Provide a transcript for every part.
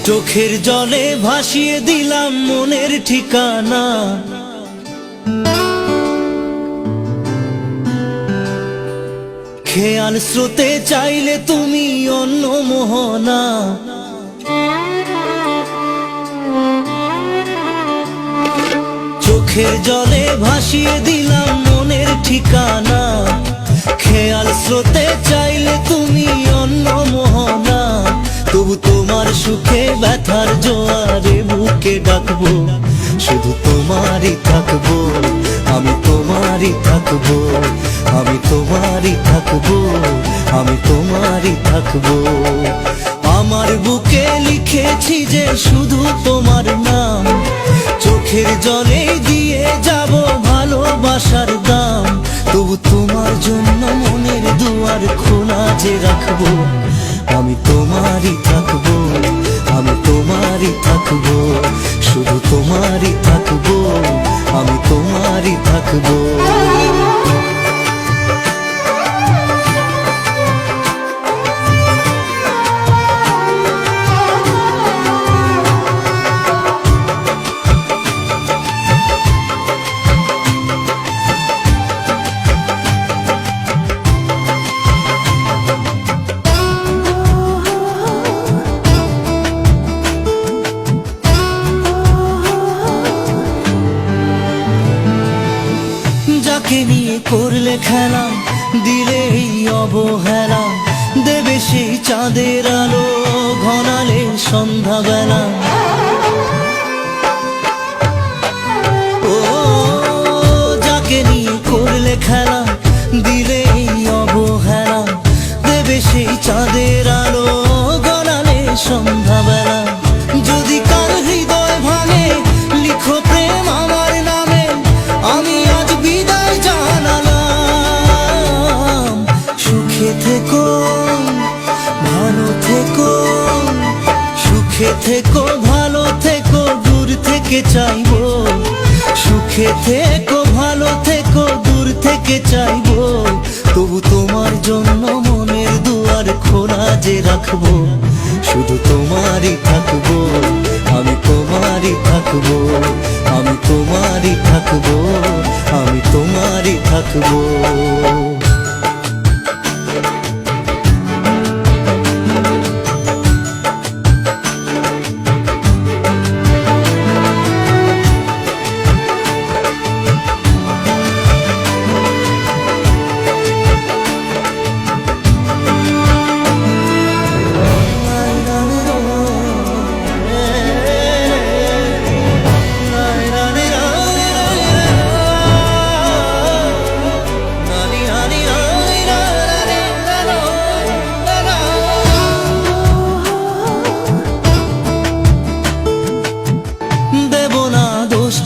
চোখের জলে ভাসিয়ে দিলাম মনের ঠিকানা। খেয়াল স্রোতে চাইলে তুমি অন্য মোহনা। চোখের জলে ভাসিয়ে দিলাম মনের ঠিকানা। খেয়াল স্রোতে চাইলে তুমি অন্য মোহনা। তবু তোমার সুখে ব্যথার জোয়ারে বুকে ডাকবো, শুধু তোমারই থাকবো, আমি তোমারই থাকবো, আমি তোমারই থাকবো, আমি তোমারই থাকবো। আমার বুকে লিখেছি যে শুধু তোমার নাম, চোখের জলে দিয়ে যাব ভালোবাসার দাম। তবু তোমার জন্য মনের দুয়ার খোলা যে রাখবো, আমি তোমারই থাকবো, আমি তোমারই থাকবো, শুধু তোমারই থাকবো, আমি তোমারই থাকবো। যাকে নিয়ে করলে খেলা, দিলে এই অবহেলা, দেবে সেই চাঁদের আলো ঘনালে সন্ধ্যাবেলা। ও যাকে নিয়ে করলে খেলা, দিলে এই অবহেলা, দেবে সেই চাঁদের আলো ঘনালে সন্ধ্যাবেলা। যদি কার হৃদয় ভাঙে লিখো প্রেম আমার নামে, আমি আজ বিদায় জানালাম। সুখে থেকো, ভালো থেকো, সুখে থেকো, ভালো থেকো, দূর থেকে চাইবো। সুখে থেকো, ভালো থেকো, দূর থেকে চাইবো। তবু তোমার জন্য মনের দুয়ার খোলা যে রাখবো, শুধু তোমারই থাকবো, আমি তোমারই থাকবো, আমি তোমারই থাকবো, আমি তোমারই থাকবো।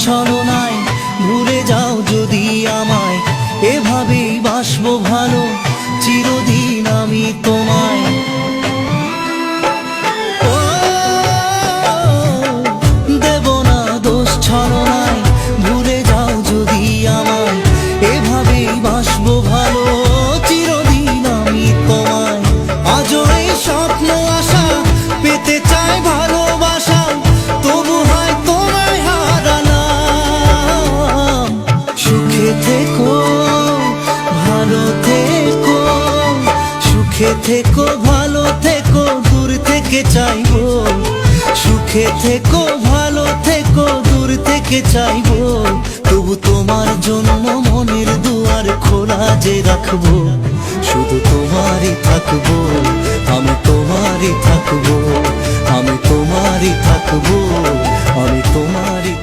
ছলনায় ভুলে যাও যদি আমায়, এভাবেই বাসবো ভালো চিরদিন আমি তোমায়। ও দেব না দোষ ছলনায়, ভুলে যাও যদি আমায়, এভাবেই বাসবো ভালো চিরদিন আমি তোমায়। আজও এই স্বপ্ন আশা পেতে চাই ভালোবাসা, তবু হয় তোমায় হারালাম। সুখে থেকো, ভালো থেকো, সুখে থেকো, ভালো থেকো, দূর থেকে চাইবো। সুখে থেকো, ভালো থেকো, দূর থেকে চাইবো। তবু তোমার জন্য মনের দুয়ার খোলা যে রাখবো, শুধু তোমারই থাকবো, আমি তোমারই থাকবো, আমি তোমারই থাকবো, আমি তোমারই